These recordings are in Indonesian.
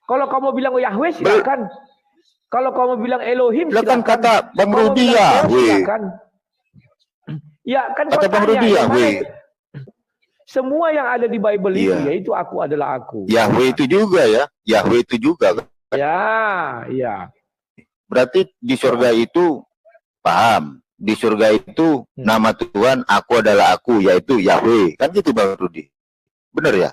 Kalau kamu bilang Yahweh silakan. Kalau kamu bilang Elohim silakan. Kan kata Bang Rudi Yahweh. Ya kan kata Bang Rudi Yahweh. Semua yang ada di Bible itu yaitu aku adalah aku. Yahweh itu juga ya. Yahweh itu juga kan. Ya. Berarti di surga itu paham. Di surga itu nama Tuhan aku adalah aku, yaitu Yahweh. Kan gitu Bang Rudi. Benar ya?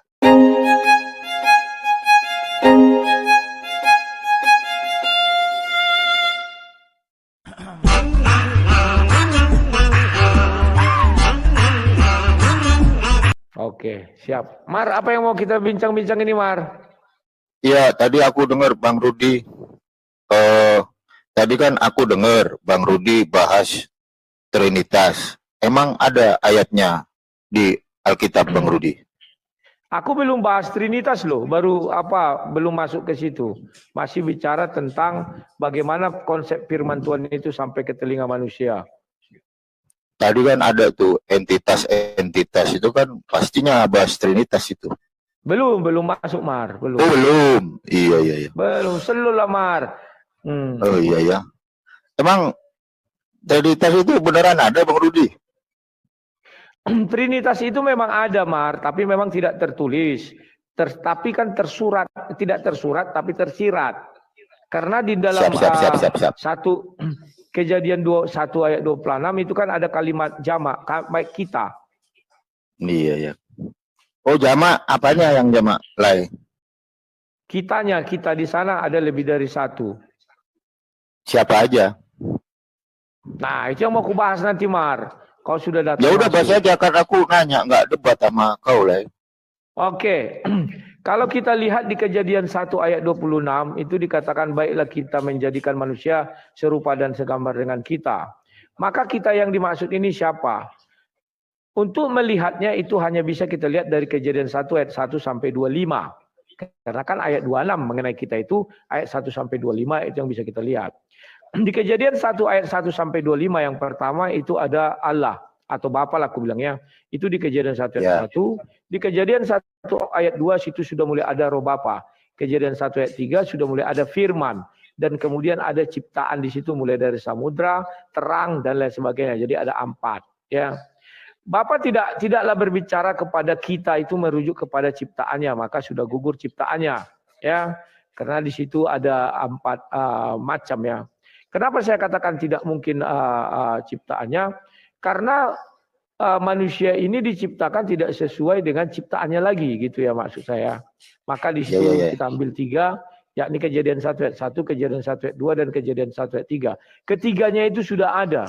Oke, siap. Mar, apa yang mau kita bincang-bincang ini, Mar? Iya, tadi aku dengar Bang Rudi. Tadi kan aku dengar Bang Rudi bahas Trinitas. Emang ada ayatnya di Alkitab Bang Rudi? Aku belum bahas Trinitas loh, belum masuk ke situ. Masih bicara tentang bagaimana konsep firman Tuhan itu sampai ke telinga manusia. Tadi kan ada tuh entitas itu kan pastinya bahas Trinitas itu. Belum masuk Mar, belum. Oh, belum. Iya. Belum, selalu lah Mar. Oh iya ya. Emang Trinitas itu beneran ada Bang Rudi? Trinitas itu memang ada Mar, tapi memang tidak tertulis. Tapi kan tersurat, tidak tersurat tapi tersirat. Karena di dalam siap. satu Kejadian 1 ayat 26 itu kan ada kalimat jamak, baik kita. Iya ya. Oh jamak, apanya yang jamak? Lai. Kita di sana ada lebih dari satu. Siapa aja? Nah itu yang mau aku bahas nanti Mar. Kau sudah datang. Ya udah bahas aja, karena aku nanya, nggak debat sama kau Lai. Oke. Kalau kita lihat di Kejadian 1 ayat 26 itu dikatakan baiklah kita menjadikan manusia serupa dan segambar dengan kita. Maka kita yang dimaksud ini siapa? Untuk melihatnya itu hanya bisa kita lihat dari Kejadian 1 ayat 1 sampai 25. Karena kan ayat 26 mengenai kita itu ayat 1 sampai 25 itu yang bisa kita lihat. Di Kejadian 1 ayat 1 sampai 25 yang pertama itu ada Allah atau Bapa lah aku bilangnya. Itu di Kejadian 1 ayat 1. Di Kejadian 1 ayat 2 situ sudah mulai ada roh Bapa. Kejadian 1 ayat 3 sudah mulai ada firman. Dan kemudian ada ciptaan di situ mulai dari samudra, terang dan lain sebagainya. Jadi ada 4 ya. Bapa tidaklah berbicara kepada kita itu merujuk kepada ciptaannya, maka sudah gugur ciptaannya ya. Karena di situ ada 4 macam ya. Kenapa saya katakan tidak mungkin ciptaannya? Karena manusia ini diciptakan tidak sesuai dengan ciptaannya lagi gitu ya maksud saya. Maka di situ kita ambil 3, yakni Kejadian 1 ayat 1, Kejadian 1 ayat 2 dan Kejadian 1 ayat 3. Ketiganya itu sudah ada.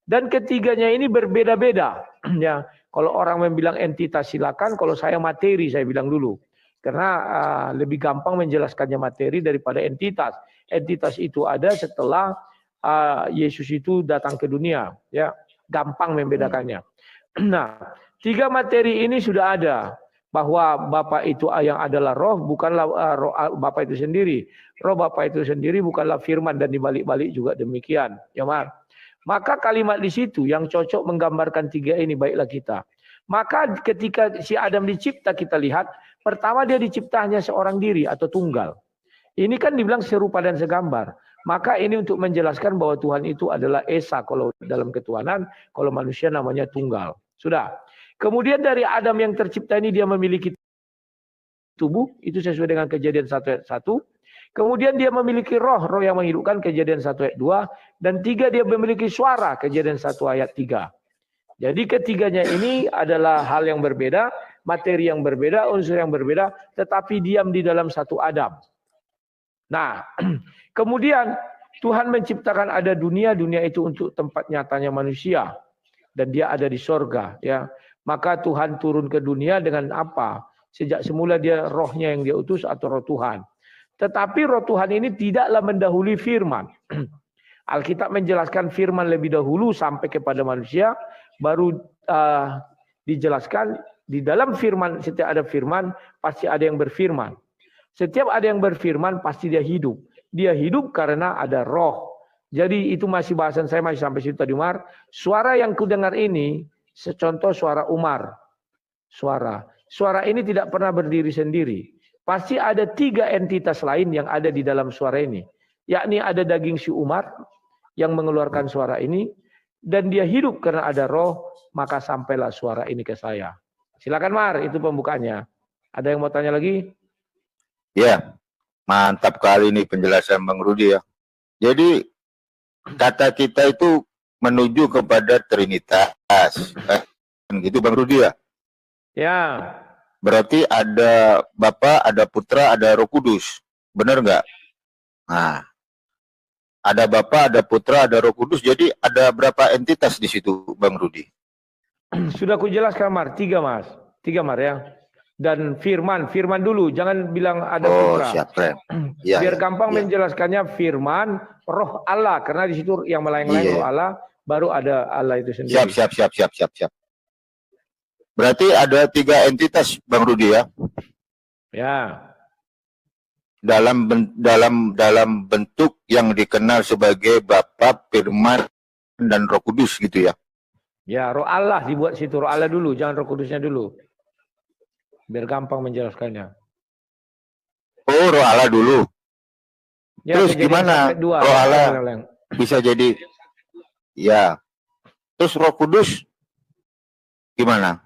Dan ketiganya ini berbeda-beda ya. Kalau orang membilang entitas silakan, kalau saya materi saya bilang dulu. Karena lebih gampang menjelaskannya materi daripada entitas. Entitas itu ada setelah Yesus itu datang ke dunia ya. Gampang membedakannya. Nah, 3 materi ini sudah ada. Bahwa Bapa itu yang adalah roh, bukanlah roh Bapa itu sendiri. Roh Bapa itu sendiri bukanlah firman, dan dibalik-balik juga demikian. Ya Mar. Maka kalimat di situ yang cocok menggambarkan 3 ini, baiklah kita. Maka ketika si Adam dicipta kita lihat, pertama dia dicipta hanya seorang diri atau tunggal. Ini kan dibilang serupa dan segambar. Maka ini untuk menjelaskan bahwa Tuhan itu adalah Esa kalau dalam ketuhanan, kalau manusia namanya tunggal. Sudah. Kemudian dari Adam yang tercipta ini dia memiliki tubuh, itu sesuai dengan Kejadian 1 ayat 1. Kemudian dia memiliki roh yang menghidupkan, Kejadian 1 ayat 2. Dan 3 dia memiliki suara, Kejadian 1 ayat 3. Jadi ketiganya ini adalah hal yang berbeda, materi yang berbeda, unsur yang berbeda, tetapi diam di dalam satu Adam. Nah, kemudian Tuhan menciptakan ada dunia itu untuk tempat nyatanya manusia. Dan dia ada di sorga. Ya. Maka Tuhan turun ke dunia dengan apa? Sejak semula dia rohnya yang dia utus atau roh Tuhan. Tetapi roh Tuhan ini tidaklah mendahului firman. Alkitab menjelaskan firman lebih dahulu sampai kepada manusia. Baru dijelaskan di dalam firman, setiap ada firman pasti ada yang berfirman. Setiap ada yang berfirman pasti dia hidup. Dia hidup karena ada roh. Jadi itu masih bahasan saya masih sampai situ tadi Umar. Suara yang kudengar ini secontoh suara Umar. Suara ini tidak pernah berdiri sendiri. pasti ada 3 entitas lain yang ada di dalam suara ini. Yakni ada daging si Umar yang mengeluarkan suara ini, dan dia hidup karena ada roh, maka sampailah suara ini ke saya. Silakan Mar, itu pembukaannya. Ada yang mau tanya lagi? Ya, mantap kali ini penjelasan Bang Rudi ya. Jadi kata kita itu menuju kepada Trinitas. Gitu Bang Rudi ya? Ya. Berarti ada Bapa, ada Putra, ada Roh Kudus. Benar nggak? Nah, ada Bapa, ada Putra, ada Roh Kudus. Jadi ada berapa entitas di situ Bang Rudi? Sudah aku jelaskan Mar, 3 Mas. 3 Mar ya. Dan firman dulu, jangan bilang ada Oh, Putra. siap, Ren. Ya, Biar gampang ya. menjelaskannya firman, roh Allah, karena di situ yang melayang-layang roh Allah, baru ada Allah itu sendiri. Siap. Berarti ada 3 entitas Bang Rudi ya? Ya. Dalam bentuk yang dikenal sebagai Bapa, Firman, dan Roh Kudus gitu ya? Ya, roh Allah dibuat situ, roh Allah dulu, jangan Roh Kudusnya dulu. Biar gampang menjelaskannya. Oh, roh Allah dulu. Ya, terus gimana? Roh Allah bisa jadi, ya. Terus Roh Kudus gimana?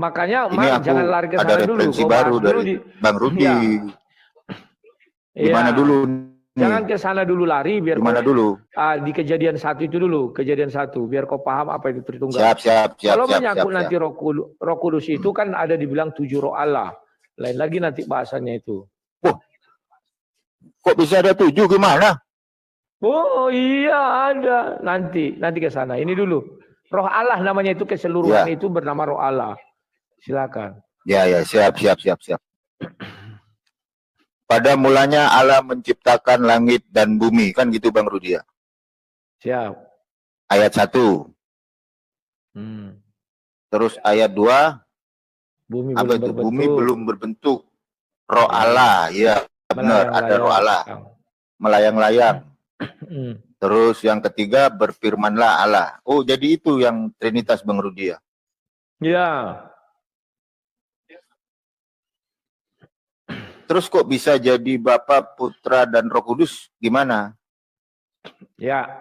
Makanya, Ini jangan lari ke sana dulu. Referensi baru dari Bang Rudi. Ya. Gimana dulu? Jangan ke sana dulu lari, biar gimana dulu? Di kejadian 1 itu dulu, kejadian 1, biar kau paham apa itu Tritunggal. Siap. Kalau menyangkut nanti Roh Kudus itu kan ada dibilang 7 roh Allah. Lain lagi nanti bahasanya itu. Oh, kok bisa ada 7 gimana? Oh iya ada. Nanti ke sana. Ini dulu. Roh Allah namanya itu keseluruhan itu bernama roh Allah. Silakan. Ya, siap. Pada mulanya Allah menciptakan langit dan bumi, kan gitu Bang Rudi ya? Siap. Ayat 1. Terus ayat 2. Bumi belum berbentuk. Roh Allah, ya benar, ada roh Allah. Melayang-layang. Terus yang ketiga, berfirmanlah Allah. Oh, jadi itu yang Trinitas Bang Rudi ya? Ya. Terus kok bisa jadi Bapa, Putra, dan Roh Kudus? Gimana? Ya.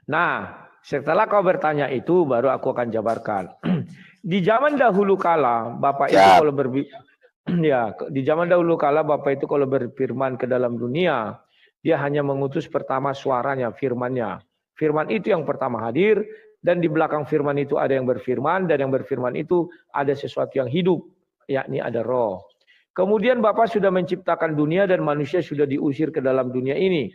Nah, setelah kau bertanya itu, baru aku akan jabarkan. Di zaman dahulu kala, Bapak itu kalau di zaman dahulu kala Bapak itu kalau berfirman ke dalam dunia, dia hanya mengutus pertama suaranya, firmannya. Firman itu yang pertama hadir, dan di belakang firman itu ada yang berfirman, dan yang berfirman itu ada sesuatu yang hidup, yakni ada roh. Kemudian Bapak sudah menciptakan dunia dan manusia sudah diusir ke dalam dunia ini.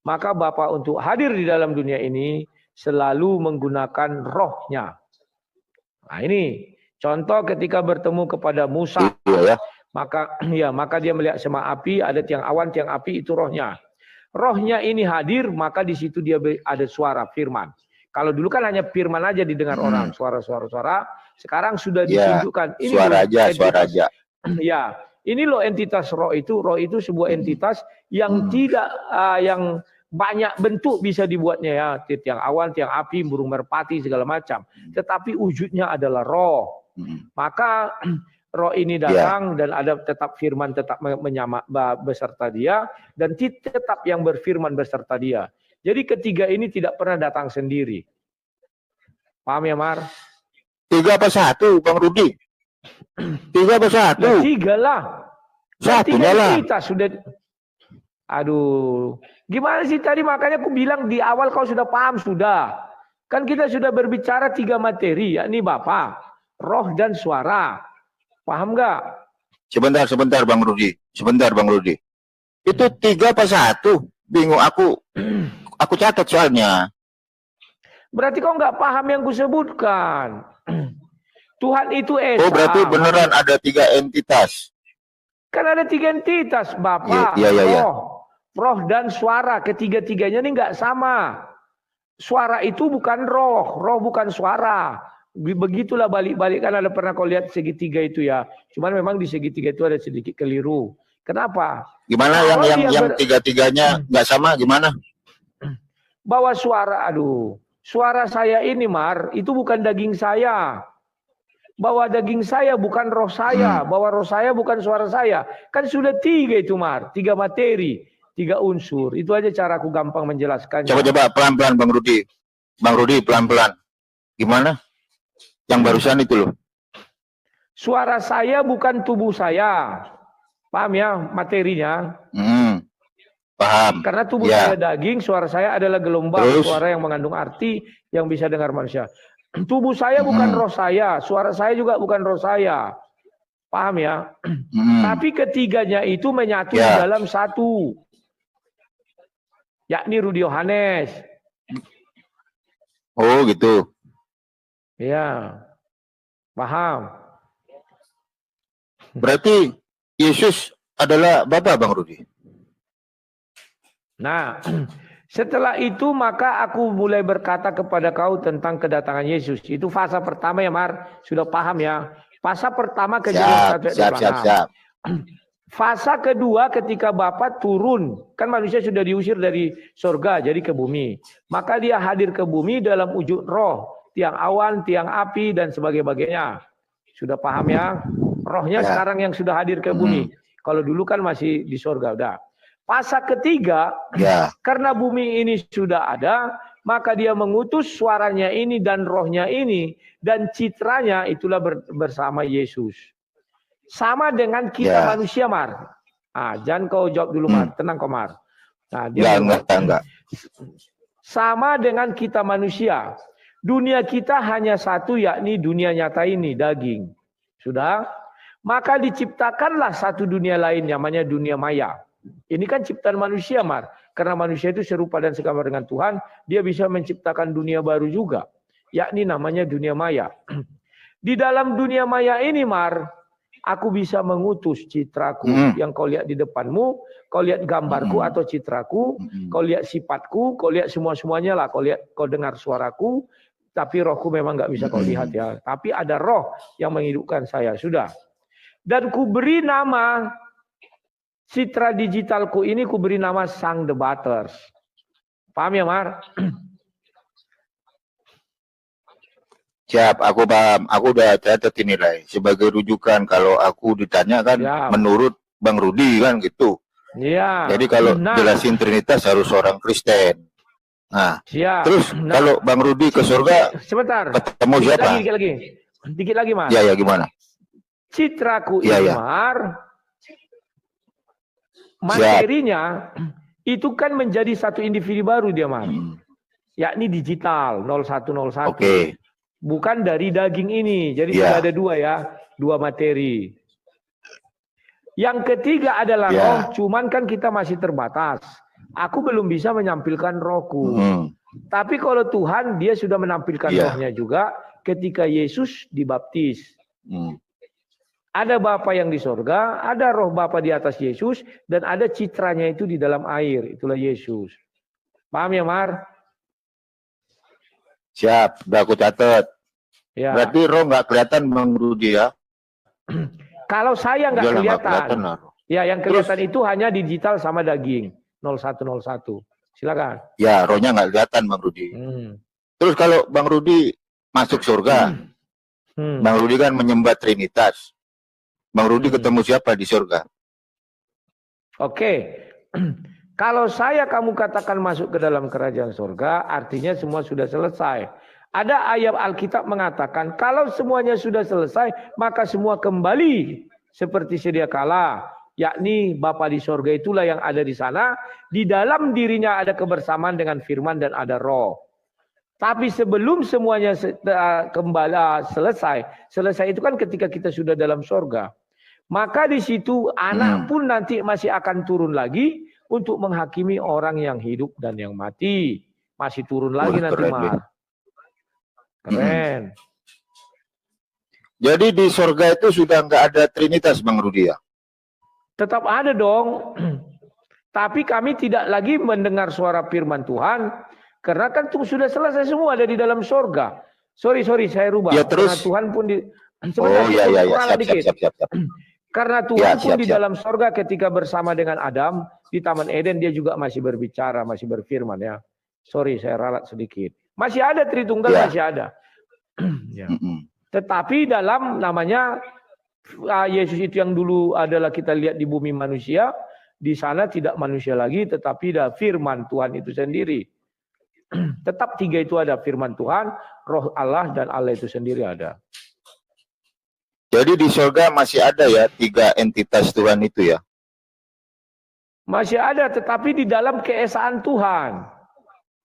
Maka Bapak untuk hadir di dalam dunia ini selalu menggunakan rohnya. Nah ini contoh ketika bertemu kepada Musa, maka dia melihat sema api, ada tiang awan, tiang api itu rohnya. Rohnya ini hadir, maka di situ dia ada suara firman. Kalau dulu kan hanya firman aja didengar orang, suara. Sekarang sudah ditunjukkan. Ini suara aja. Ya, ini loh entitas roh itu. Roh itu sebuah entitas yang tidak yang banyak bentuk bisa dibuatnya ya, tiang awan, tiang api, burung merpati segala macam. Tetapi wujudnya adalah roh. Maka roh ini datang dan ada tetap firman tetap menyama beserta dia dan tetap yang berfirman beserta dia. Jadi ketiga ini tidak pernah datang sendiri. Paham ya Mar? 3 apa 1 Bang Rudi? 3 apa 1? 3 lah. Satunya lah. Kita sudah. Aduh, gimana sih tadi makanya aku bilang di awal kau sudah paham sudah. Kan kita sudah berbicara 3 materi, yakni Bapa, roh dan suara. Paham nggak? Sebentar Bang Rudi. Itu 3 apa 1? Bingung aku. Aku catat soalnya. Berarti kau nggak paham yang kusebutkan. Tuhan itu Esa. Oh, berarti beneran ada 3 entitas. Kan ada 3 entitas, Bapa, roh dan suara. Ketiga-tiganya ini nggak sama. Suara itu bukan roh bukan suara. Begitulah balik-balik, kan ada pernah kau lihat segitiga itu ya. Cuman memang di segitiga itu ada sedikit keliru. Kenapa? Gimana yang tiga-tiganya nggak sama? Gimana? Bahwa suara, suara saya ini Mar, itu bukan daging saya. bahwa daging saya bukan roh saya, bahwa roh saya bukan suara saya. Kan sudah 3 itu, Mar. 3 materi, 3 unsur. Itu aja cara aku gampang menjelaskannya. Coba pelan-pelan Bang Rudi. Bang Rudi pelan-pelan. Gimana? Yang barusan itu loh. Suara saya bukan tubuh saya. Paham ya materinya? Paham. Karena tubuh saya daging, suara saya adalah gelombang, suara yang mengandung arti yang bisa dengar manusia. Tubuh saya bukan roh saya, suara saya juga bukan roh saya. Paham ya? Tapi ketiganya itu menyatu di dalam satu. Yakni Rudi Yohanes. Oh gitu. Ya. Paham. Berarti Yesus adalah Bapa, Bang Rudi. Nah, setelah itu maka aku mulai berkata kepada kau tentang kedatangan Yesus. Itu fase pertama ya, Mar. Sudah paham ya? Fase pertama kejadian 1 ayat 26. Fase kedua ketika Bapa turun. Kan manusia sudah diusir dari surga jadi ke bumi. Maka dia hadir ke bumi dalam wujud roh. Tiang awan, tiang api, dan sebagainya. Sudah paham ya? Rohnya sekarang yang sudah hadir ke bumi. Kalau dulu kan masih di surga. Udah. Fase ketiga, karena bumi ini sudah ada, maka dia mengutus suaranya ini dan rohnya ini, dan citranya itulah bersama Yesus. Sama dengan kita manusia, Mar. Jangan kau jawab dulu, Mar. Tenang kau, Mar. Nah, dia enggak. Sama dengan kita manusia. Dunia kita hanya satu, yakni dunia nyata ini, daging. Sudah? Maka diciptakanlah satu dunia lain, namanya dunia maya. Ini kan ciptaan manusia, Mar. Karena manusia itu serupa dan segambar dengan Tuhan, dia bisa menciptakan dunia baru juga. Yakni namanya dunia maya. Di dalam dunia maya ini, Mar, aku bisa mengutus citraku yang kau lihat di depanmu, kau lihat gambarku atau citraku, kau lihat sifatku, kau lihat semua-semuanya lah, kau dengar suaraku, tapi rohku memang nggak bisa kau lihat ya. Tapi ada roh yang menghidupkan saya, sudah. Dan ku beri nama citra digitalku ini, ku beri nama Sang Debaters. Paham ya, Mar? Siap, aku paham. Aku udah catat ini lah. Sebagai rujukan kalau aku ditanya kan, menurut Bang Rudi kan gitu. Iya. Jadi kalau jelasin Trinitas harus orang Kristen. Nah, terus kalau Bang Rudi ke surga, sebentar. Ketemu siapa? Dikit lagi, Mar. Ya, gimana? Citraku ini, Mar, materinya itu kan menjadi satu individu baru dia, Mar. Yakni digital 0101. Bukan dari daging ini. Jadi sudah ada 2 ya, 2 materi. Yang ketiga adalah roh, cuman kan kita masih terbatas. Aku belum bisa menampilkan rohku. Tapi kalau Tuhan, dia sudah menampilkan rohnya juga ketika Yesus dibaptis. Ada Bapa yang di sorga, ada roh Bapa di atas Yesus, dan ada citranya itu di dalam air. Itulah Yesus. Paham ya, Mar? Siap, udah aku catat. Ya. Berarti roh nggak kelihatan, Bang Rudi ya? Kalau saya nggak kelihatan. Ya, yang kelihatan terus, itu hanya digital sama daging. 0101. Silakan. Ya, rohnya nggak kelihatan, Bang Rudi. Terus kalau Bang Rudi masuk surga, Bang Rudi kan menyembah Trinitas. Bang Rudi ketemu siapa di surga? Oke. Kalau kamu katakan masuk ke dalam kerajaan surga, artinya semua sudah selesai. Ada ayat Alkitab mengatakan, kalau semuanya sudah selesai, maka semua kembali seperti sedia kala. Yakni Bapa di surga itulah yang ada di sana. Di dalam dirinya ada kebersamaan dengan firman dan ada roh. Tapi sebelum semuanya kembali selesai itu kan ketika kita sudah dalam surga. Maka di situ anak pun nanti masih akan turun lagi untuk menghakimi orang yang hidup dan yang mati. Masih turun lagi nanti, Mar. Keren. Jadi di surga itu sudah nggak ada Trinitas, Bang Rudi ya? Tetap ada dong. Tapi kami tidak lagi mendengar suara firman Tuhan. Karena kan sudah selesai semua ada di dalam surga. Sorry, saya rubah. Ya, terus? Karena Tuhan pun di... Siap. Karena Tuhan pun di dalam surga ketika bersama dengan Adam di Taman Eden, dia juga masih berbicara, masih berfirman ya. Sorry, saya ralat sedikit. Masih ada Tritunggal, masih ada. Ya. Tetapi dalam namanya Yesus itu yang dulu adalah kita lihat di bumi manusia, di sana tidak manusia lagi, tetapi ada firman Tuhan itu sendiri. Tetap tiga itu ada, firman Tuhan, roh Allah, dan Allah itu sendiri ada. Jadi di surga masih ada ya 3 entitas Tuhan itu ya? Masih ada, tetapi di dalam keesaan Tuhan.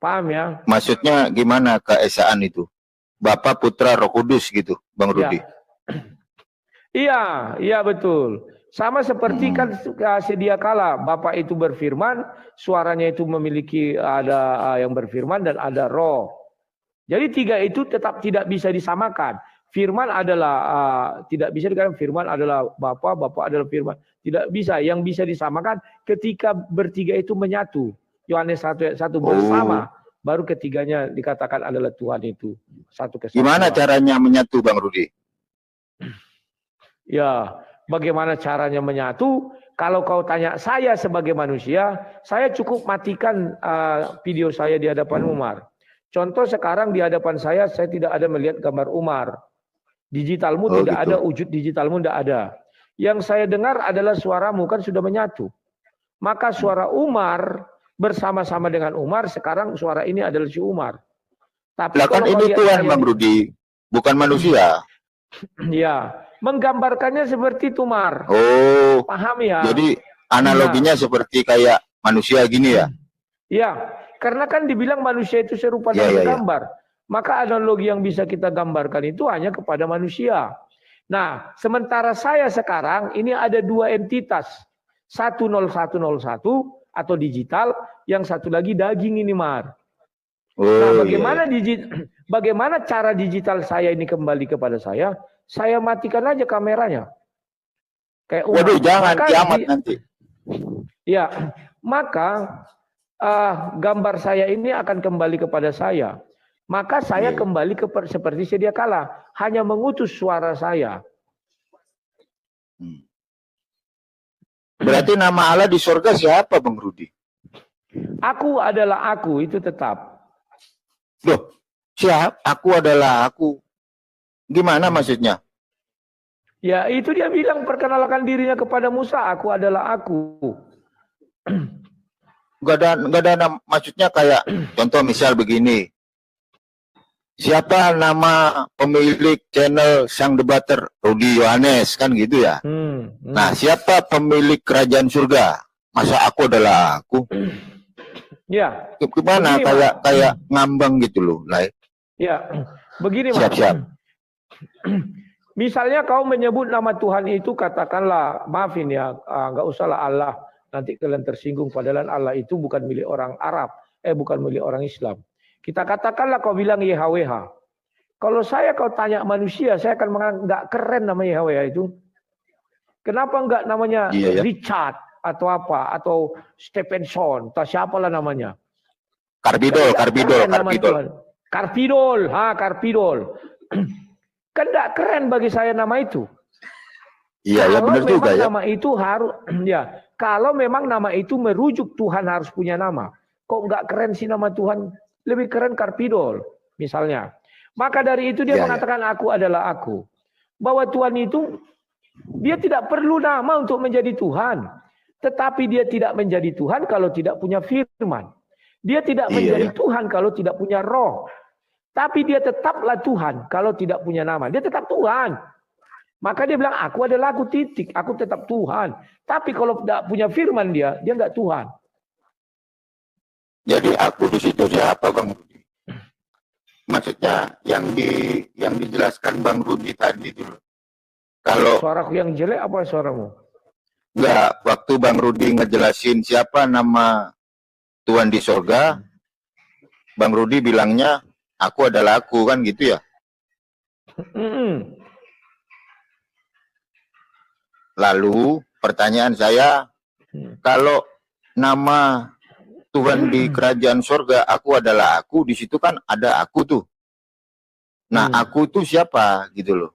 Paham ya? Maksudnya gimana keesaan itu? Bapa, Putra, Roh Kudus gitu, Bang Rudi? Iya, iya betul. Sama seperti kan sedia kala Bapa itu berfirman, suaranya itu memiliki ada yang berfirman dan ada roh. Jadi tiga itu tetap tidak bisa disamakan. Firman adalah tidak bisa dikatakan firman adalah Bapa, Bapa adalah firman. Tidak bisa. Yang bisa disamakan ketika bertiga itu menyatu. Yohanes 1 ayat 1 bersama. Baru ketiganya dikatakan adalah Tuhan itu. Satu kesatuan. Gimana caranya menyatu, Bang Rudi? Ya, bagaimana caranya menyatu? Kalau kau tanya saya sebagai manusia, saya cukup matikan video saya di hadapan Umar. Contoh sekarang di hadapan saya tidak ada melihat gambar Umar. Digitalmu tidak ada, wujud digitalmu tidak ada. Yang saya dengar adalah suaramu, kan sudah menyatu. Maka suara Umar bersama-sama dengan Umar, sekarang suara ini adalah si Umar. Tapi kan ini Tuhan, Bang Rudi, bukan manusia. Ya, menggambarkannya seperti itu, Mar. Oh, paham ya? Jadi analoginya seperti kayak manusia gini ya? Ya, karena kan dibilang manusia itu serupa dengan gambar. Maka analogi yang bisa kita gambarkan itu hanya kepada manusia. Nah, sementara saya sekarang ini ada 2 entitas. 10101 atau digital, yang satu lagi daging ini, Mar. Nah, bagaimana cara digital saya ini kembali kepada saya? Saya matikan aja kameranya. Kayak waduh, jangan kiamat nanti. Ya, maka gambar saya ini akan kembali kepada saya. Maka saya kembali seperti sedia kala, hanya mengutus suara saya. Berarti nama Allah di surga siapa, Bang Rudi? Aku adalah aku, itu tetap. Loh, siapa? Aku adalah aku. Gimana maksudnya? Ya, itu dia bilang perkenalkan dirinya kepada Musa, aku adalah aku. Gak ada maksudnya kayak contoh misal begini. Siapa nama pemilik channel Sang Debater? Rudi Yohanes, kan gitu ya. Nah, siapa pemilik kerajaan surga? Masa aku adalah aku? Ya. Gimana begini, kayak ngambang gitu loh, lah. Ya, begini, siap-siap. Misalnya kau menyebut nama Tuhan itu, katakanlah, maafin ya, nggak usahlah Allah, nanti kalian tersinggung, padahal Allah itu bukan milik orang Arab, bukan milik orang Islam. Kita katakanlah kau bilang YHWH. Kalau kau tanya manusia, saya akan menganggap nggak keren nama YHWH itu. Kenapa nggak namanya Richard atau apa, atau Stephenson, atau siapalah namanya? Karpidol. Karpidol. Kan nggak keren bagi saya nama itu. Iya, ya benar juga ya. Nama itu harus, ya. Kalau memang nama itu merujuk Tuhan harus punya nama. Kok nggak keren sih nama Tuhan? Lebih keren Karpidol, misalnya. Maka dari itu dia mengatakan aku adalah aku. Bahwa Tuhan itu, dia tidak perlu nama untuk menjadi Tuhan. Tetapi dia tidak menjadi Tuhan kalau tidak punya firman. Dia tidak menjadi Tuhan kalau tidak punya roh. Tapi dia tetaplah Tuhan kalau tidak punya nama. Dia tetap Tuhan. Maka dia bilang, aku adalah aku, titik. Aku tetap Tuhan. Tapi kalau tidak punya firman dia nggak Tuhan. Jadi aku di situ siapa, Bang Rudi? Maksudnya yang dijelaskan Bang Rudi tadi dulu. Kalau suaraku yang jelek apa suaramu? Enggak, waktu Bang Rudi ngejelasin siapa nama Tuhan di surga, Bang Rudi bilangnya aku adalah aku, kan gitu ya? Lalu pertanyaan saya, kalau nama Tuhan di kerajaan surga, aku adalah aku, di situ kan ada aku tuh. Nah, aku tuh siapa gitu loh.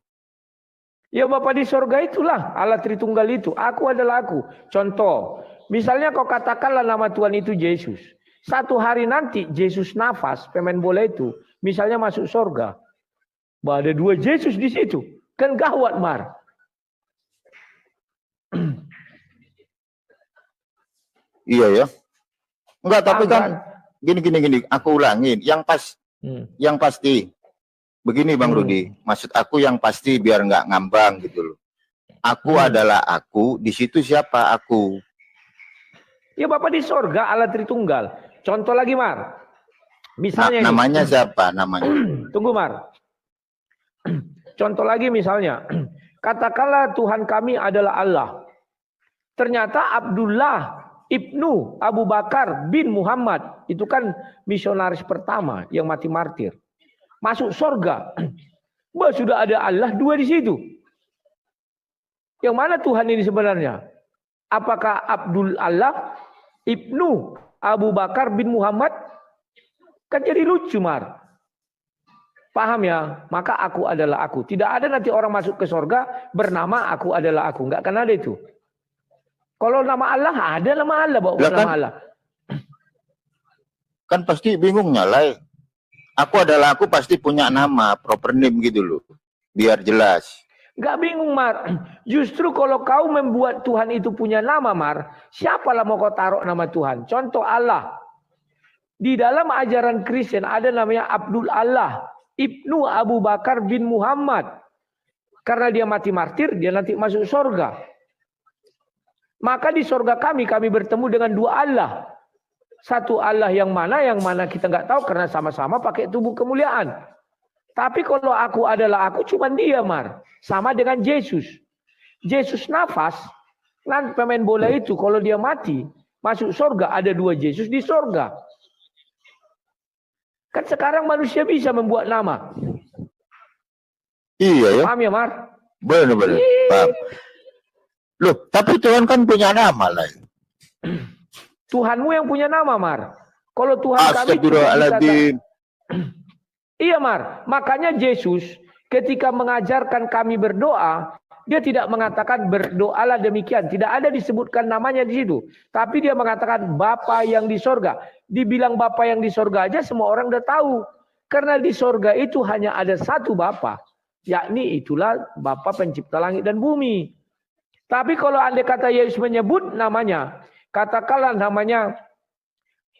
Ya Bapa di surga itulah, Allah Tritunggal itu. Aku adalah aku. Contoh, misalnya kau katakanlah nama Tuhan itu Yesus. Satu hari nanti Yesus nafas, pemain bola itu, misalnya masuk surga. Bah, ada 2 Yesus di situ. Kan gawat, Mar. Iya ya. Enggak, tapi Paham, kan gini. Aku ulangin. Yang pasti. Begini Bang Rudi. Maksud aku yang pasti biar nggak ngambang gitu loh. Aku adalah aku. Di situ siapa aku? Ya Bapak di sorga Allah Tritunggal. Contoh lagi, Mar. Misalnya namanya siapa namanya? Tunggu, Mar. Contoh lagi misalnya. Katakanlah Tuhan kami adalah Allah. Ternyata Abdullah ibnu Abu Bakar bin Muhammad. Itu kan misionaris pertama yang mati martir. Masuk sorga. Bah, sudah ada Allah 2 di situ. Yang mana Tuhan ini sebenarnya? Apakah Abdul Allah ibnu Abu Bakar bin Muhammad? Kan jadi lucu, Mar. Paham ya? Maka aku adalah aku. Tidak ada nanti orang masuk ke sorga bernama aku adalah aku. Enggak akan ada itu. Kalau nama Allah, ada nama Allah. Bawa nama Allah. Kan pasti bingung nyalai. Aku adalah aku pasti punya nama, proper name gitu loh. Biar jelas. Enggak bingung, Mar. Justru kalau kau membuat Tuhan itu punya nama, Mar. Siapalah mau kau taruh nama Tuhan? Contoh Allah. Di dalam ajaran Kristen ada namanya Abdul Allah ibnu Abu Bakar bin Muhammad. Karena dia mati martir, dia nanti masuk surga. Maka di surga kami bertemu dengan 2 Allah. Satu Allah yang mana kita nggak tahu karena sama-sama pakai tubuh kemuliaan. Tapi kalau aku adalah aku, cuma dia, Mar. Sama dengan Yesus. Yesus nafas, nanti pemain bola itu kalau dia mati, masuk surga, ada 2 Yesus di surga. Kan sekarang manusia bisa membuat nama. Iya ya. Paham ya, Mar? Benar. Paham. Loh, tapi Tuhan kan punya nama lah. Tuhanmu yang punya nama, Mar. Kalau Tuhan kami Astagfirullahaladzim. Iya, Mar. Makanya Yesus ketika mengajarkan kami berdoa, dia tidak mengatakan berdoalah demikian. Tidak ada disebutkan namanya di situ. Tapi dia mengatakan Bapa yang di sorga. Dibilang Bapa yang di sorga aja semua orang udah tahu. Karena di sorga itu hanya ada satu Bapa. Yakni itulah Bapa pencipta langit dan bumi. Tapi kalau andai kata Yesus menyebut namanya, katakanlah namanya,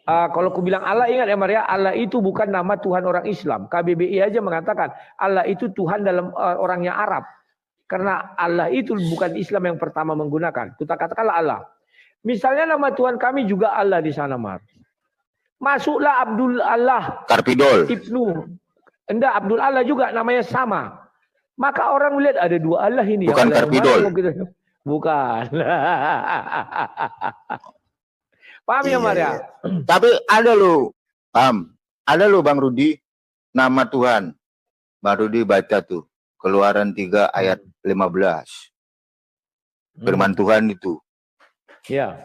kalau aku bilang Allah, ingat ya Maria, Allah itu bukan nama Tuhan orang Islam. KBBI aja mengatakan Allah itu Tuhan dalam orangnya Arab. Karena Allah itu bukan Islam yang pertama menggunakan. Kita katakanlah Allah. Misalnya nama Tuhan kami juga Allah di sana, Mar. Masuklah Abdul Allah. Karpidol. Ibnu. Enggak, Abdul Allah juga namanya sama. Maka orang melihat ada 2 Allah ini. Bukan Allah Karpidol. Bukan. Paham ya, Maria? Tapi ada loh, paham. Ada loh Bang Rudi, nama Tuhan. Bang Rudi baca tuh. Keluaran 3 ayat 15. Firman Tuhan itu. Ya.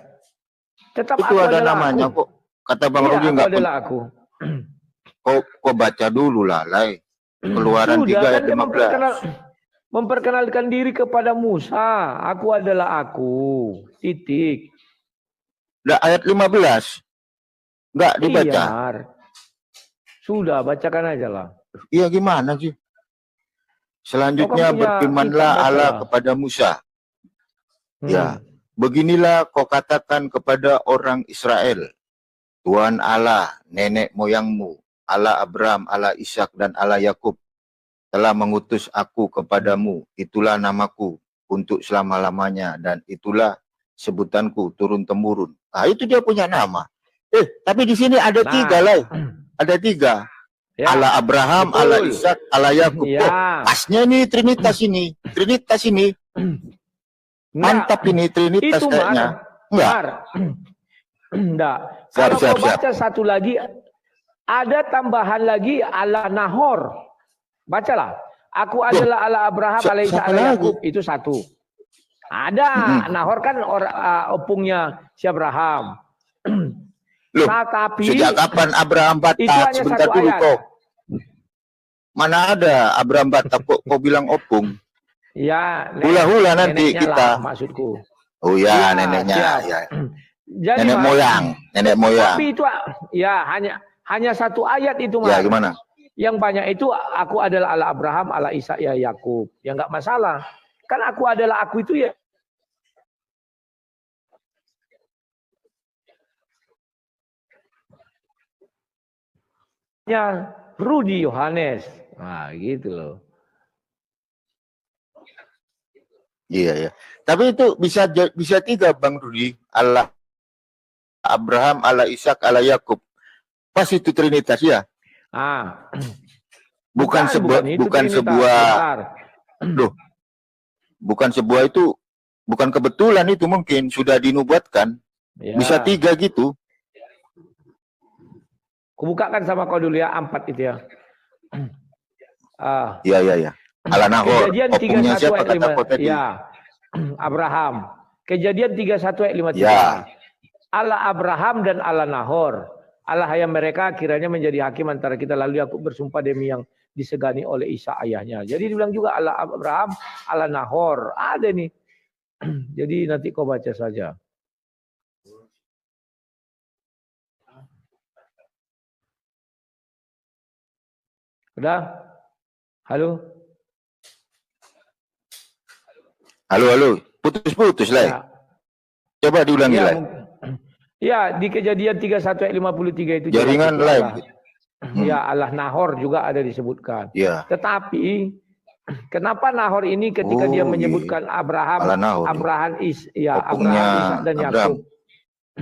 Tetap itu aku ada namanya aku. Kok. Kata Bang Rudi enggak adalah aku. Kok baca dulu lah, Lai. Keluaran 3 ayat 15. Memperkenalkan diri kepada Musa. Aku adalah aku. Titik. Nah, ayat 15. Enggak dibaca. Iya. Sudah, bacakan aja lah. Iya, gimana sih? Selanjutnya berfirmanlah Allah kepada Musa. Ya, beginilah kau katakan kepada orang Israel. Tuhan Allah, nenek moyangmu, Allah Abraham, Allah Ishak dan Allah Yakub telah mengutus aku kepadamu. Itulah namaku untuk selama-lamanya dan itulah sebutanku turun-temurun. Ah, itu dia punya nama. Tapi di sini ada 3 lah. Ada 3. Ya, Allah Abraham, betul. Allah Ishak, Allah Yakub. Ya. Pasnya nih Trinitas ini. Trinitas ini. Mantap ini Trinitas itu kayaknya. Enggak. Enggak. Kalau kau baca satu lagi, ada tambahan lagi Allah Nahor. Bacalah. Aku adalah Allah Abraham, Allah Ishak, Allah Yakub. Itu satu. Ada. Nahor kan opungnya si Abraham. Loh, tapi sejak kapan Abraham Batak? Sebentar dulu kok. Mana ada Abraham Batak kok bilang opung? Ya, hula-hula nanti kita. Lah, maksudku. Oh ya, neneknya. Ya. Jadi, nenek moyang. Tapi itu ya hanya satu ayat itu, Mas. Ya, gimana? Yang banyak itu aku adalah Allah Abraham, Allah Ishak, ya Yakub. Ya nggak masalah. Kan aku adalah aku itu ya. Ya Rudi Yohanes. Nah, gitu loh. Iya, ya. Tapi itu bisa tiga, Bang Rudi. Allah Abraham, Allah Ishak, Allah Yakub. Pas itu Trinitas ya. Ah. Bukan sebuah loh. Bukan sebuah itu, bukan kebetulan itu, mungkin sudah dinubuatkan. Ya. Bisa tiga gitu. Kubukakan sama kau dulu ya, 4 itu ya. Iya. Allah Nahor. Kejadian 31 ayat 5. Ya. Abraham. Kejadian 31 ayat 53. Ya. Allah Abraham dan Allah Nahor. Allah ayah mereka kiranya menjadi hakim antara kita. Lalu Yakub bersumpah demi yang disegani oleh Ishak ayahnya. Jadi dibilang juga Allah Abraham, Allah Nahor. Ada nih. Jadi nanti kau baca saja. Udah? Halo? Halo. Putus-putus lah. Ya. Coba diulangi lah. Ya, di Kejadian 31 ayat 53 itu jaringan live. Ya, Allah Nahor juga ada disebutkan. Ya. Tetapi kenapa Nahor ini ketika dia menyebutkan Abraham, Abraham Ishak dan Yakub.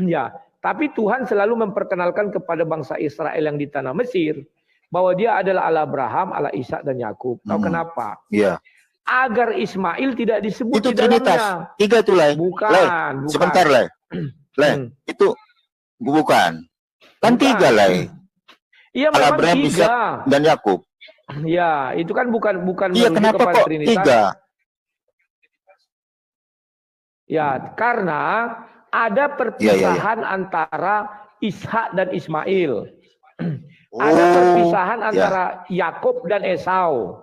Ya, tapi Tuhan selalu memperkenalkan kepada bangsa Israel yang di tanah Mesir bahwa dia adalah Allah Abraham, Allah Ishak dan Yakub. Tahu kenapa? Iya. Agar Ismail tidak disebut itu di dalamnya. Trinitas. 3 itu lah. Bukan. Sebentar lah. Itu bukan. Kan 3 lah. Iya, memang Abraham, 3 Ishak dan Yakub. Ya, itu kan bukan iya, kenapa kok Trinitas. 3? Ya, karena ada perpisahan antara Ishak dan Ismail. Ada perpisahan antara Yakub dan Esau.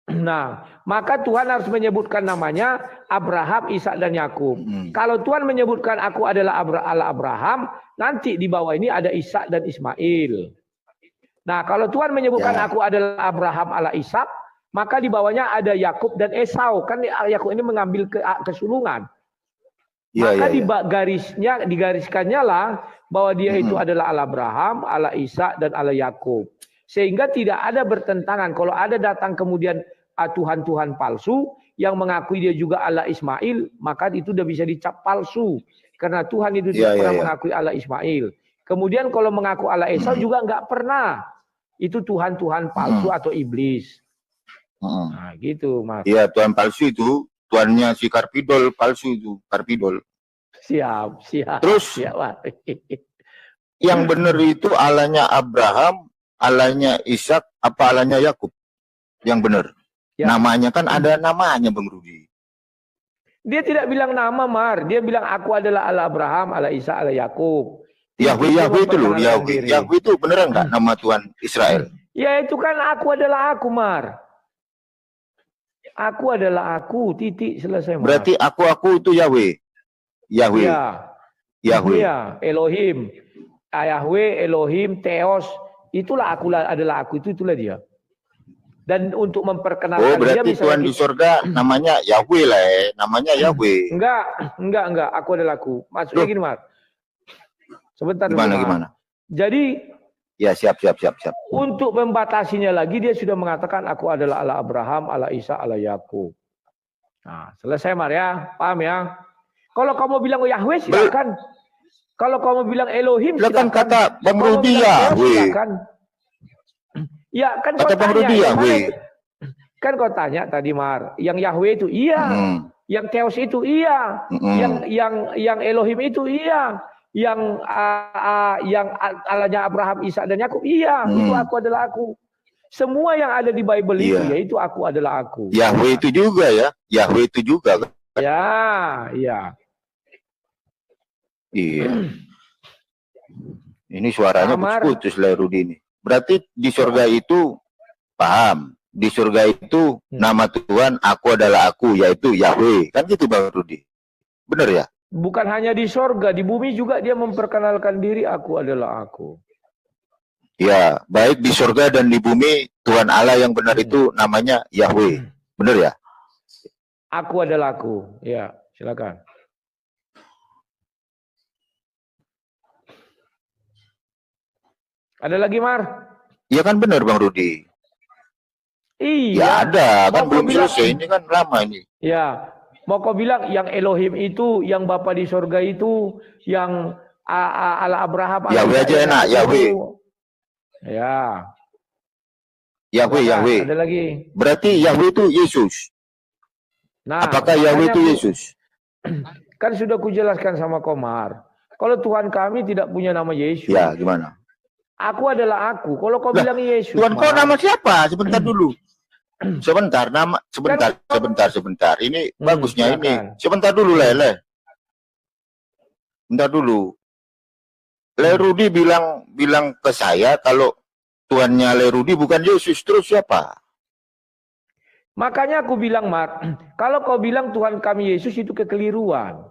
Nah, maka Tuhan harus menyebutkan namanya Abraham, Ishak dan Yakub. Kalau Tuhan menyebutkan aku adalah Allah Abraham, nanti di bawah ini ada Ishak dan Ismail. Nah, kalau Tuhan menyebutkan aku adalah Abraham, Allah Ishak, maka di bawahnya ada Yakub dan Esau. Kan Yakub ini mengambil kesulungan. Maka digariskannya lah bahwa dia itu adalah Allah Abraham, Allah Ishak dan Allah Yakub. Sehingga tidak ada bertentangan. Kalau ada datang kemudian Tuhan-Tuhan palsu yang mengakui dia juga Allah Ismail, maka itu sudah bisa dicap palsu. Karena Tuhan itu tidak pernah mengakui Allah Ismail. Kemudian kalau mengaku Allah Esau juga enggak pernah. Itu Tuhan-Tuhan palsu atau iblis. Nah, gitu, Mas. Iya, Tuhan palsu itu, tuannya si Karpidol palsu itu, Karpidol. Siap. Terus yang benar itu Allahnya Abraham, Allahnya Ishak, apa Allahnya Yakub? Yang benar. Ya. Namanya kan ada namanya, Bang Rudi. Dia tidak bilang nama, Mar. Dia bilang aku adalah Allah Abraham, Allah Ishak, Allah Yakub. Yahweh itu loh, Yahweh itu beneran nggak nama Tuhan Israel? Ya itu kan aku adalah aku, Mar. Aku adalah aku, titik, selesai, Mar. Berarti aku itu Yahweh. Yahweh. Ya. Yahweh. Ya, Elohim. Yahweh, Elohim, Theos. Itulah aku adalah aku, itulah dia. Dan untuk memperkenalkan dia, berarti Tuhan di surga namanya Yahweh lah, namanya Yahweh. Enggak, aku adalah aku. Maksudnya gini, Mar. Sebentar dulu, gimana? Jadi ya, siap. Untuk membatasinya lagi dia sudah mengatakan aku adalah Allah Abraham, Allah Ishak, Allah Yakub. Nah, selesai, Mar ya. Paham ya? Kalau kamu bilang Yahweh silakan. Kalau kamu bilang Elohim silakan. Kan kata Bang Rudi Yahweh. Ya, kan kata Bang Rudi Yahweh. Kan kau tanya tadi, Mar, yang Yahweh itu iya, yang Theos itu iya, yang Elohim itu iya, yang Allahnya Abraham, Ishak dan Yakub iya, itu aku adalah aku. Semua yang ada di Bible itu yaitu aku adalah aku. Yahweh itu juga ya, Yahweh itu juga. Ya. Iya. Ini suaranya putus lah Rudi ini. Berarti di surga itu paham. Di surga itu nama Tuhan aku adalah aku, yaitu Yahweh. Kan gitu Bang Rudi. Benar ya? Bukan hanya di surga, di bumi juga dia memperkenalkan diri aku adalah aku. Ya, baik di surga dan di bumi, Tuhan Allah yang benar itu namanya Yahweh. Benar ya? Aku adalah aku. Ya, silakan. Ada lagi, Mar? Iya kan benar, Bang Rudi. Iya. Ya ada, kan Mau belum kau bilang, selesai. Ini kan lama ini. ya, mau kau bilang yang Elohim itu, yang Bapa di surga itu, yang ala Abraham, ala Yahweh Ishak, aja ala enak, Yakub Yahweh. itu. Ya, Yahweh, silakan. Yahweh. Ada lagi. Berarti Yahweh itu Yesus. Nah, Apakah Yahweh itu Yesus? Kan sudah kujelaskan sama Komar. Kalau Tuhan kami tidak punya nama Yesus. Ya, gimana? Aku adalah aku. Kalau kau bilang Yesus, Tuhan kau Mar, nama siapa? Sebentar dulu. Sebentar, sebentar. Ini bagusnya ini. silakan. Sebentar dulu, Lele. Bentar dulu. Le Rudi bilang ke saya kalau Tuhannya Le Rudi bukan Yesus, terus siapa? Makanya aku bilang, Mar, kalau kau bilang Tuhan kami Yesus itu kekeliruan.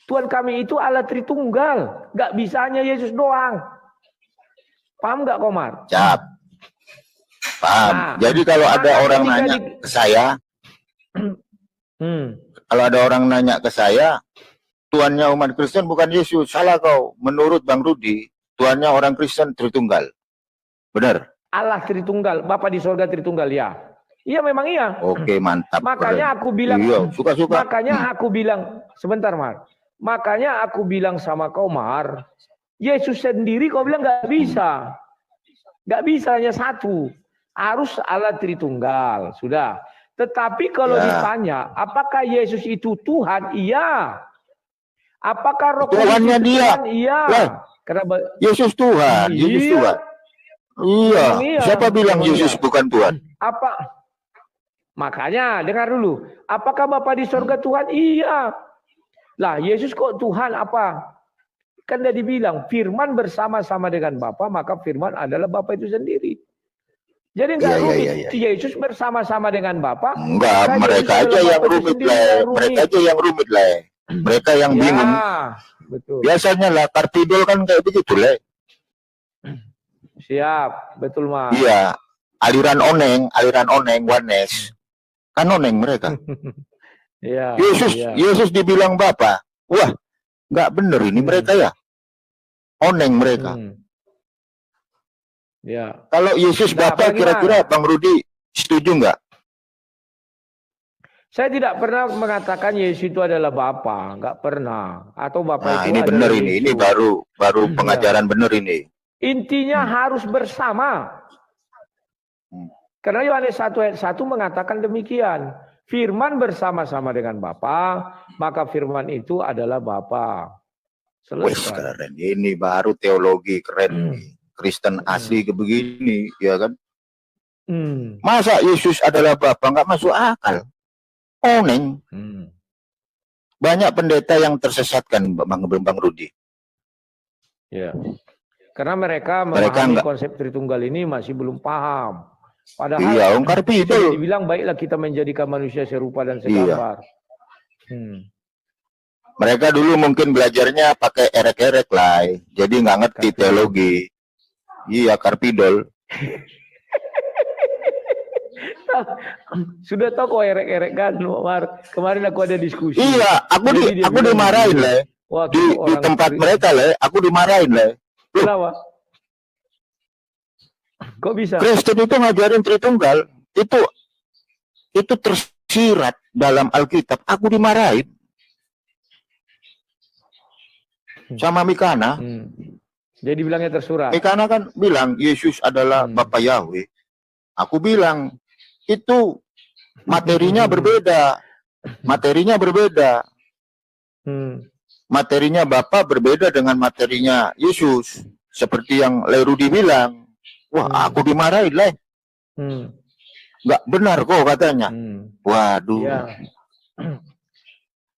Tuhan kami itu Allah Tritunggal. Gak bisa hanya Yesus doang. Paham gak, Komar? Cap. Paham. Nah, jadi kalau ada orang ketika nanya ke saya, kalau ada orang nanya ke saya, Tuhannya umat Kristen bukan Yesus. Salah kau. Menurut Bang Rudi, Tuhannya orang Kristen Tritunggal. Benar? Allah Tritunggal, Bapa di sorga Tritunggal, ya. Iya, memang iya. Oke, mantap. Makanya aku bilang, iya, suka-suka. Makanya aku bilang, sebentar, Mar. Makanya aku bilang sama kau, Mar, Yesus sendiri kau bilang nggak bisa. Nggak bisa, hanya satu. Harus Allah Tritunggal, sudah. Tetapi kalau ditanya, apakah Yesus itu Tuhan? Iya. Apakah Roh Kudus Tuhannya itu dia? Tuhan? Iya. Karena Yesus Tuhan, Yesus iya. Tuhan. Iya. Iya. Siapa bilang Yesus bukan Tuhan? Apa? Makanya dengar dulu. Apakah Bapa di sorga Tuhan? Iya. Lah, Yesus kok Tuhan apa? Kan dia dibilang firman bersama-sama dengan Bapa, maka firman adalah Bapa itu sendiri. Jadi enggak rumit. Yesus bersama-sama dengan Bapa. Enggak, mereka aja yang rumit lah. Mereka aja yang rumit lah. Mereka yang bingung. Betul. Biasanya lah karpidol kan kayak begitu lah. Siap, betul, Mas. Iya, aliran oneng, Wanes. Kan oneng mereka. Iya. Yesus dibilang Bapa. Wah, nggak bener ini mereka ya. Oneng mereka. Ya. Kalau Yesus Bapa, kira-kira Bang Rudi setuju nggak? Saya tidak pernah mengatakan Yesus itu adalah Bapa, nggak pernah. Atau Bapa itu ini benar ini baru pengajaran benar ini. Intinya harus bersama. Karena Yohanes 1 ayat 1 mengatakan demikian. Firman bersama-sama dengan Bapa, maka firman itu adalah Bapa. Selesai. Keren. Ini baru teologi keren nih. Kristen asli begini, ya kan? Masa Yesus adalah Bapa? Nggak masuk akal. Oneng. Banyak pendeta yang tersesatkan, Bang Rudi. Ya. Karena mereka memahami konsep Tritunggal ini masih belum paham. Padahal iya, karpidol. Dibilang baiklah kita menjadikan manusia serupa dan segambar. Iya. Mereka dulu mungkin belajarnya pakai erek-erek lah, jadi nggak ngerti teologi. Iya, karpidol. Sudah tahu kok erek-erek kan, Mar. Kemarin aku ada diskusi. Iya, aku dimarahin lah. Di tempat mereka lah, aku dimarahin lah. Kenapa? Kok bisa? Kristen itu ngajarin Tritunggal, itu tersirat dalam Alkitab. Aku dimarahin sama Mikana. Jadi bilangnya tersurat. Mikana kan bilang Yesus adalah Bapa Yahweh. Aku bilang itu materinya berbeda. Materinya berbeda. Materinya Bapa berbeda dengan materinya Yesus. Seperti yang Le Rudi bilang. Wah, aku dimarahin lah. Nggak benar kok katanya. Waduh.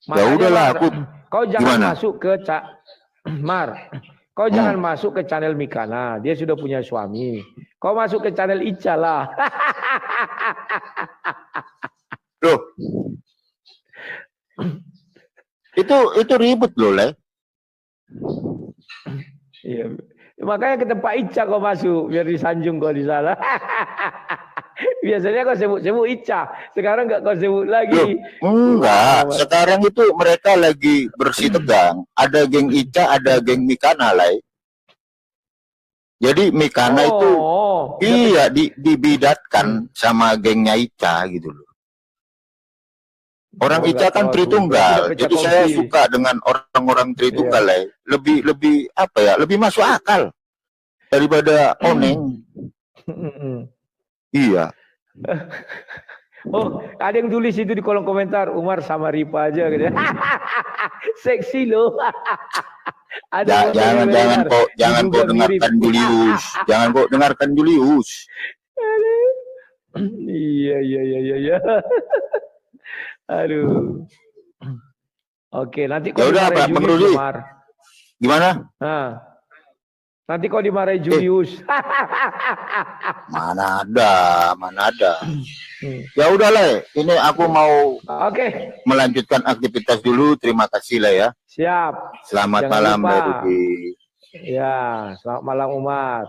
Ya udahlah aku. Kau jangan masuk ke Mar. Kau jangan masuk ke channel Mikana. Dia sudah punya suami. Kau masuk ke channel Ica lah. Loh. Itu ribet loh, Le. Iya. Makanya ke tempat Ica kau masuk, biar disanjung kau di sana. Biasanya kau sebut-sebut Ica, sekarang nggak kau sebut lagi. Enggak, sekarang itu mereka lagi bersih tegang. Ada geng Ica, ada geng Mikana lah. Jadi Mikana itu iya dibidatkan sama gengnya Ica gitu loh. Orang Ica kan Tritunggal, jadi saya suka dengan orang-orang Tritunggal lah. Lebih apa ya? Lebih masuk akal daripada Oneng. Iya. Oh, ada yang tulis itu di kolom komentar, Umar sama Ripa aja gitu. Seksi loh. Jangan kok dengarkan Julius. Jangan kok dengarkan Julius. Iya. Aduh. Oke, nanti kau dimarahin Julius, Umar. Gimana? Nah. Nanti kau dimarahin Julius. Mana ada. Ya udahlah, ini aku mau melanjutkan aktivitas dulu. Terima kasih lah ya. Siap. Selamat malam, Mbak Ruki. Ya, selamat malam Umar.